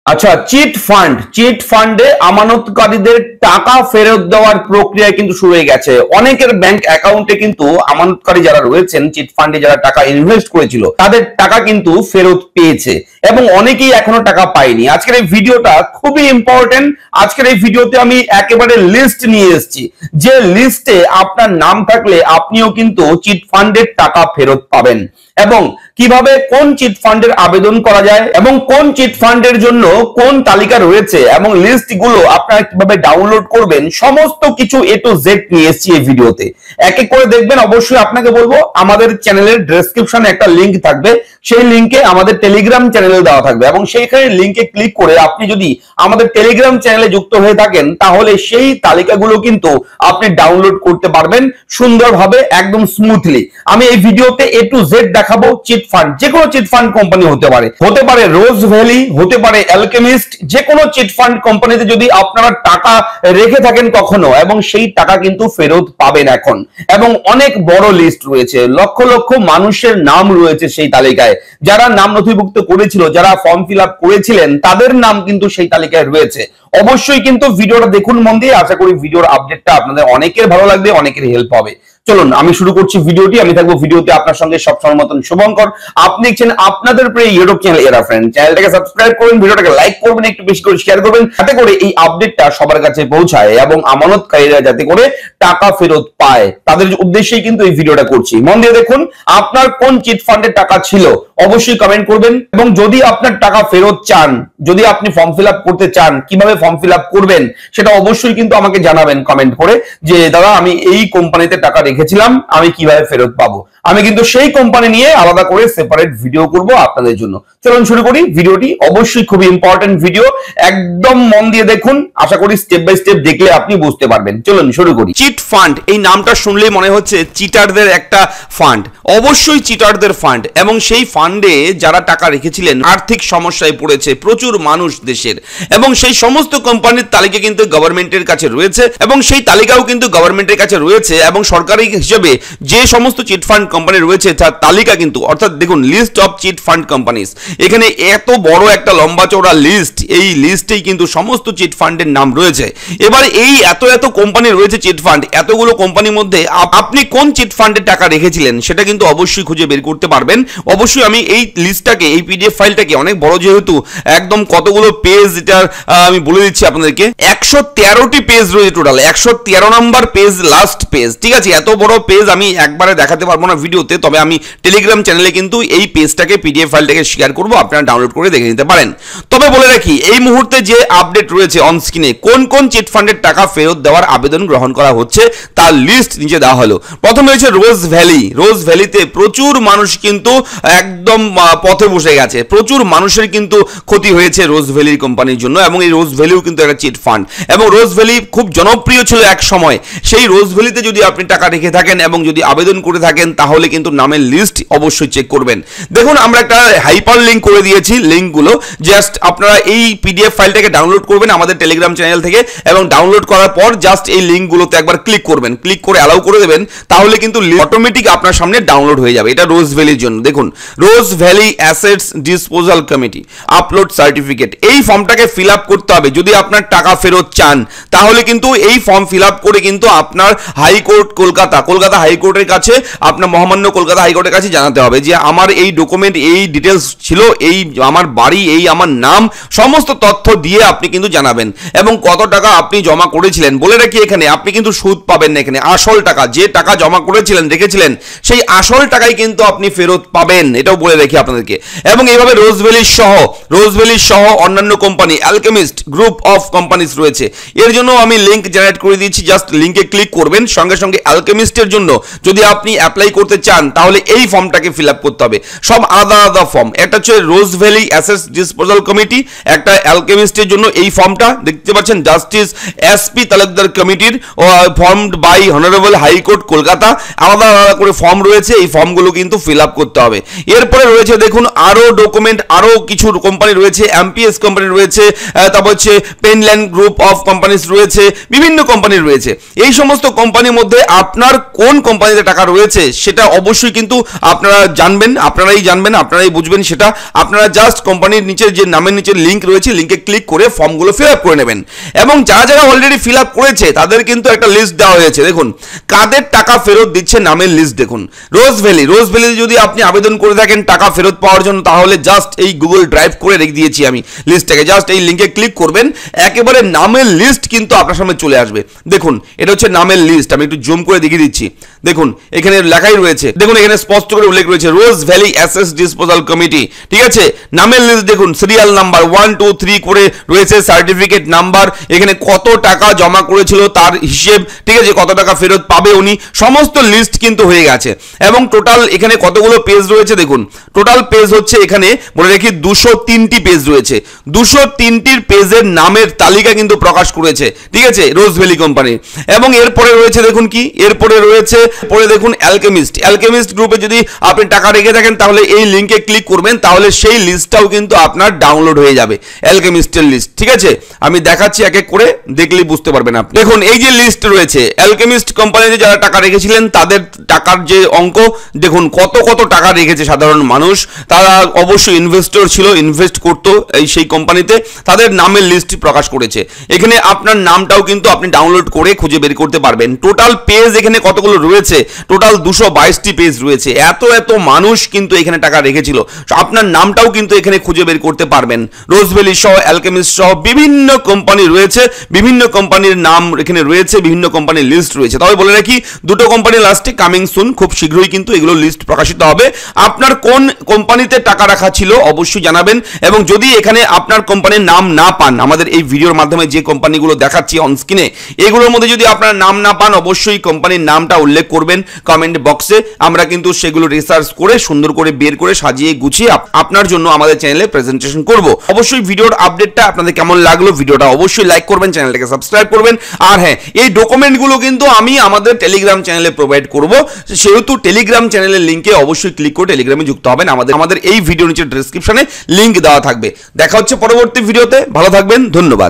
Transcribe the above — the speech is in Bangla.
আচ্ছা, চিট ফান্ডে আমানতকারীদের টাকা ফেরত দেওয়ার প্রক্রিয়া কিন্তু শুরু হয়ে গেছে। অনেকের ব্যাংক অ্যাকাউন্টে কিন্তু আমানতকারী যারা রয়েছেন, চিট ফান্ডে যারা টাকা ইনভেস্ট করেছিল তাদের টাকা কিন্তু ফেরত পেয়েছে এবং অনেকেই এখনো টাকা পায়নি। আজকের এই ভিডিওটা খুবই ইম্পর্টেন্ট। আজকের এই ভিডিওতে আমি একেবারে লিস্ট নিয়ে এসেছি, যে লিস্টে আপনার নাম থাকলে আপনিও কিন্তু চিট ফান্ডের টাকা ফেরত পাবেন, এবং কিভাবে কোন চিট ফান্ডের আবেদন করা যায় এবং কোন চিট ফান্ডের জন্য কোন তালিকা রয়েছে এবং লিস্ট গুলো আপনারা কিভাবে ডাউনলোড করবেন, সমস্ত কিছু এ টু জেড নিয়ে এসেছি এই ভিডিওতে। এক এক করে দেখবেন। অবশ্যই আপনাকে বলবো, আমাদের চ্যানেলের ডেসক্রিপশনে একটা লিংক থাকবে, সেই লিংকে আমাদের টেলিগ্রাম চ্যানেলে দেওয়া থাকবে এবং সেইখানে লিংকে ক্লিক করে আপনি যদি আমাদের টেলিগ্রাম চ্যানেলে যুক্ত হয়ে থাকেন, তাহলে সেই তালিকাগুলো কিন্তু আপনি ডাউনলোড করতে পারবেন সুন্দরভাবে, একদম স্মুথলি। আমি এই ভিডিওতে এ টু জেড দেখাবো চিট ফান্ড। যে কোনো চিট ফান্ড কোম্পানি হতে পারে রোজ ভ্যালি, হতে পারে অ্যালকেমিস্ট। যে কোনো চিট ফান্ড কোম্পানিতে যদি আপনারা টাকা রেখে থাকেন কখনো, এবং সেই টাকা কিন্তু ফেরত পাবেন এখন। এবং অনেক বড় লিস্ট রয়েছে, লক্ষ লক্ষ মানুষের নাম রয়েছে সেই তালিকায়। যারা নাম নথিভুক্ত করেছিল, যারা ফর্ম ফিল আপ করেছিলেন, তাদের নাম কিন্তু সেই তালিকায় রয়েছে। অবশ্যই কিন্তু ভিডিওটা দেখুন মন দিয়ে। আশা করি ভিডিওর আপডেটটা আপনাদের অনেকের ভালো লাগবে, অনেকের হেল্প হবে। চলুন আমি শুরু করছি ভিডিওটি। আমি থাকবো ভিডিওতে আপনার সঙ্গে সবসময় মতন শুভঙ্কর। আপনি দেখছেন আপনাদের প্রিয় ইউটিউব চ্যানেল এরা ফ্রেন্ড। চ্যানেলটাকে সাবস্ক্রাইব করবেন, ভিডিওটাকে লাইক করবেন, একটু বেশি করে শেয়ার করবেন, যাতে করে এই আপডেটটা সবার কাছে পৌঁছায় এবং আমানতকারীরা যাতে করে টাকা ফেরত পায়, তাদের উদ্দেশ্যেই কিন্তু এই ভিডিওটা করছি। মন দিয়ে দেখুন, আপনার কোন চিট ফান্ডের টাকা ছিল অবশ্যই কমেন্ট করবেন। এবং যদি আপনার টাকা ফেরত চান, যদি আপনি ফর্ম ফিল আপ করতে চান, কিভাবে ফর্ম ফিল আপ করবেন সেটা অবশ্যই কিন্তু আমাকে জানাবেন কমেন্ট করে, যে দাদা আমি এই কোম্পানিতে টাকা রেখেছিলাম, আমি কিভাবে ফেরত পাবো। আমি কিন্তু সেই কোম্পানি নিয়ে আলাদা করে সেপারেট ভিডিও করব আপনাদের জন্য। চলুন শুরু করি ভিডিওটি। অবশ্যই খুবই ইম্পর্টেন্ট ভিডিও, একদম মন দিয়ে দেখুন। আশা করি স্টেপ বাই স্টেপ দেখলে আপনি বুঝতে পারবেন। চলুন শুরু করি। চিট ফান্ড, এই নামটা শুনলেই মনে হচ্ছে চিটারদের একটা ফান্ড। অবশ্যই চিটারদের ফান্ড, এবং সেই ফান্ডে যারা টাকা রেখেছিলেন আর্থিক সমস্যায় পড়েছে প্রচুর মানুষ দেশের, এবং সেই সমস্ত কোম্পানির তালিকা কিন্তু গভর্নমেন্টের কাছে রয়েছে, এবং সেই তালিকাও কিন্তু গভর্নমেন্টের কাছে রয়েছে, এবং সরকারি হিসেবে যে সমস্ত চিট ফান্ড কোম্পানি রয়েছে তার তালিকা কিন্তু, অর্থাৎ দেখুন list of chit fund companies. এখানে এত বড় একটা লম্বা চওড়া লিস্ট, এই লিস্টেই কিন্তু সমস্ত চিট ফান্ডের নাম রয়েছে। এবার এই এত এত কোম্পানি রয়েছে চিট ফান্ড, এতগুলো কোম্পানির মধ্যে আপনি কোন চিট ফান্ডের টাকা রেখেছিলেন সেটা কিন্তু অবশ্যই খুঁজে বের করতে পারবেন। অবশ্যই আমি এই লিস্টটাকে, এই পিডিএফ ফাইলটাকে, অনেক বড় যেহেতু, একদম কতগুলো পেজ এটার আমি বলে দিচ্ছি আপনাদেরকে। 113টি পেজ রয়েছে টোটাল, 113 নম্বর পেজ, লাস্ট পেজ। ঠিক আছে, এত বড় পেজ আমি একবারে দেখাতে পারবো না ভিডিওতে, তবে আমি টেলিগ্রাম চ্যানেলে কিন্তু এই পেজটাকে, পিডিএফ ফাইলটাকে শেয়ার করবো, আপনারা ডাউনলোড করে দেখে নিতে পারেন। তবে বলে রাখি, এই মুহূর্তে যে আপডেট রয়েছে অন স্ক্রিনে, কোন কোন চিট ফান্ডের টাকা ফেরত দেওয়ার আবেদন গ্রহণ করা হচ্ছে তার লিস্ট নিচে দেওয়া হলো। প্রথমে রয়েছে রোজ ভ্যালি। রোজ ভ্যালিতে প্রচুর মানুষ কিন্তু একদম পথে বসে গেছে, প্রচুর মানুষের কিন্তু ক্ষতি হয়েছে রোজ ভ্যালির কোম্পানির জন্য, এবং এই রোজ ভ্যালিও কিন্তু একটা চিট ফান্ড, এবং রোজ ভ্যালি খুব জনপ্রিয় ছিল এক সময়। সেই রোজ ভ্যালিতে যদি আপনি টাকা রেখে থাকেন এবং যদি আবেদন করে থাকেন, তাহলে কিন্তু নামের লিস্ট অবশ্যই চেক করবেন। দেখুন আমরা একটা হাইপার লিঙ্ক করে দিয়েছি, লিঙ্কগুলো জাস্ট আপনারা এই পিডিএফ ফাইলটাকে ডাউনলোড করবেন আমাদের টেলিগ্রাম চ্যানেল থেকে, এবং ডাউনলোড করার পর জাস্ট এই লিঙ্কগুলোতে একবার ক্লিক করবেন, ক্লিক করে অ্যালাউ করে দেবেন, তাহলে কিন্তু অটোমেটিক আপনার সামনে ডাউনলোড হয়ে যাবে। এটা রোজ ভ্যালির জন্য। দেখুন, Rose Valley assets disposal committee upload certificate, এই ফর্মটাকে ফিল আপ করতে হবে যদি আপনার টাকা ফেরত চান। তাহলে কিন্তু এই ফর্ম ফিল আপ করে কিন্তু আপনার হাইকোর্ট কলকাতা হাইকোর্টের কাছে, আপনার মহামান্য কলকাতা হাইকোর্টের কাছে জানাতে হবে যে আমার এই ডকুমেন্ট, এই ডিটেলস ছিল, এই আমার বাড়ি, এই আমার নাম, সমস্ত তথ্য দিয়ে আপনি কিন্তু জানাবেন, এবং কত টাকা আপনি জমা করেছিলেন। বলে রাখি, এখানে আপনি কিন্তু সুদ পাবেন না, এখানে আসল টাকা, যে টাকা জমা করেছিলেন, রেখেছিলেন, সেই আসল টাকাই কিন্তু আপনি ফেরত পাবেন, এটাও বলে রাখি আপনাদেরকে। এবং এইভাবে রোজ ভ্যালি সহ অন্যান্য company, alchemist group of companies রয়েছে, এর জন্য আমি লিংক জেনারেট করে দিয়েছি। জাস্ট লিংকে ক্লিক করবেন, সঙ্গে সঙ্গে অ্যালকেমিস্টের জন্য যদি আপনি অ্যাপ্লাই করতে চান, তাহলে এই ফর্মটাকে ফিল আপ করতে হবে। সব আলাদা আলাদা ফর্ম, একটা হচ্ছে রোজ ভ্যালি অ্যাসেটস ডিসপোজাল কমিটি, একটা অ্যালকেমিস্টের জন্য এই ফর্মটা দেখতে পাচ্ছেন, জাস্টিস এসপি তালুকদার কমিটির, formed by honourable high court Kolkata. আলাদা আলাদা করে ফর্ম রয়েছে, এই ফর্মগুলো কিন্তু ফিল আপ করতে হবে। এরপরে রয়েছে দেখুন আরো ডকুমেন্ট, আরো কিছু কোম্পানি রয়েছে, এমপিএস কোম্পানি রয়েছে, তারপর হচ্ছে পেনল্যান্ড গ্রুপ অফ কোম্পানিজ রয়েছে, বিভিন্ন কোম্পানি রয়েছে। এই সমস্ত কোম্পানির মধ্যে আপনার কোন কোম্পানিতে টাকা রয়েছে সেটা সেটা অবশ্যই কিন্তু আপনারা জানবেন, আপনারাই বুঝবেন সেটা। আপনারা জাস্ট কোম্পানির নিচের যে নামের নিচে লিঙ্ক রয়েছে, লিঙ্কে ক্লিক করে ফর্মগুলো ফিল আপ করে নেবেন। এবং যারা অলরেডি ফিল আপ করেছে তাদের কিন্তু একটা লিস্ট দেওয়া হয়েছে। দেখুন কাদের টাকা ফেরত দিচ্ছে নামের লিস্ট দেখুন। রোজ ভ্যালি যদি আপনি আবেদন করে থাকেন টাকা ফেরত পাওয়ার জন্য, তাহলে জাস্ট এই গুগল ড্রাইভ করে রেখে দিয়েছি আমি লিস্টটাকে, জাস্ট এই লিঙ্কে ক্লিক করবেন, একেবারে নামের লিস্ট কিন্তু আপনার সামনে চলে আসবে। দেখুন এটা হচ্ছে নামের লিস্ট, আমি একটু জুম করে দেখিয়ে দিচ্ছি। দেখুন এখানে লেখাই রয়েছে, দেখুন এখানে স্পষ্ট করে উল্লেখ রয়েছে রোজ ভ্যালি অ্যাসেট ডিসপোজাল কমিটি, ঠিক আছে। নামের লিস্ট দেখুন, সিরিয়াল নাম্বার 1 2 3 করে রয়েছে, সার্টিফিকেট নাম্বার, এখানে কত টাকা জমা করেছিল তার হিসেব, ঠিক আছে, কত টাকা ফেরত পাবে উনি, সমস্ত লিস্ট কিন্তু হয়ে গেছে। এবং টোটাল এখানে কতগুলো পেজ রয়েছে দেখুন, টোটাল পেজ হচ্ছে এখানে বলে রাখি 203টি পেজ রয়েছে। 203টির পেজের নামের তালিকা কিন্তু প্রকাশ করেছে, ঠিক আছে, রোজ ভ্যালি কোম্পানি। এবং এরপরে রয়েছে দেখুন কি, এরপরে রয়েছে পরে দেখুন অ্যালকেমিস্ট গ্রুপে যদি আপনি টাকা রেখে থাকেন তাহলে এই লিঙ্কে ক্লিক করবেন, তাহলে সেই লিস্টটাও কিন্তু আপনার ডাউনলোড হয়ে যাবে, অ্যালকেমিস্টের লিস্ট, ঠিক আছে। আমি দেখাচ্ছি এক এক করে, দেখলেই বুঝতে পারবেন আপনি। দেখুন এই যে লিস্ট রয়েছে, অ্যালকেমিস্ট কোম্পানিতে যারা টাকা রেখেছিলেন তাদের টাকার যে অঙ্ক দেখুন, কত টাকা রেখেছে সাধারণ মানুষ, তারা অবশ্যই ইনভেস্টর ছিল, ইনভেস্ট করতো এই সেই কোম্পানিতে, তাদের নামের লিস্ট প্রকাশ করেছে। এখানে আপনার নামটাও কিন্তু আপনি ডাউনলোড করে খুঁজে বের করতে পারবেন। টোটাল পেজ এখানে কতগুলো রয়েছে, টোটাল 222টি পেজ রয়েছে। এত মানুষ কিন্তু এখানে টাকা রেখেছিল, আপনার নামটাও কিন্তু এখানে খুঁজে বের করতে পারবেন। রোজ ভ্যালি সহ, অ্যালকেমিস্ট সহ বিভিন্ন কোম্পানি রয়েছে, বিভিন্ন কোম্পানির নাম এখানে রয়েছে, বিভিন্ন কোম্পানির লিস্ট রয়েছে। তবে বলে রাখি দুটো কোম্পানি লাস্টে কামিং সুন, খুব শীঘ্রই কিন্তু এগুলো লিস্ট প্রকাশিত হবে। আপনার কোন কোম্পানিতে টাকা রাখা ছিল অবশ্যই জানাবেন। এবং যদি এখানে আপনার কোম্পানির নাম না পান, আমাদের এই ভিডিওর মাধ্যমে যে কোম্পানিগুলো দেখাচ্ছি অন স্ক্রিনে, এগুলোর মধ্যে যদি আপনার নাম না পান, অবশ্যই কোম্পানির নামটা উল্লেখ করবেন কমেন্ট বক্সে। আমরা কিন্তু সেগুলো রিসার্চ করে সুন্দর করে বের করে সাজিয়ে গুছিয়ে আপনার জন্য আমাদের চ্যানেলে প্রেজেন্টেশন করব। অবশ্যই ভিডিওর আপডেটটা আপনাদের কেমন লাগলো, ভিডিওটা অবশ্যই লাইক করবেন, চ্যানেলটাকে সাবস্ক্রাইব করবেন। আর হ্যাঁ, এই ডকুমেন্টগুলো কিন্তু আমি আমাদের টেলিগ্রাম চ্যানেলে প্রোভাইড করব, সেহেতু টেলিগ্রাম চ্যানেলের লিঙ্কে অবশ্যই ক্লিক করে টেলিগ্রামে যুক্ত হবেন। আমাদের এই ভিডিও নিচে ডেসক্রিপশনে লিঙ্ক দেওয়া থাকবে। দেখা হচ্ছে পরবর্তী ভিডিওতে, ভালো থাকবেন, ধন্যবাদ।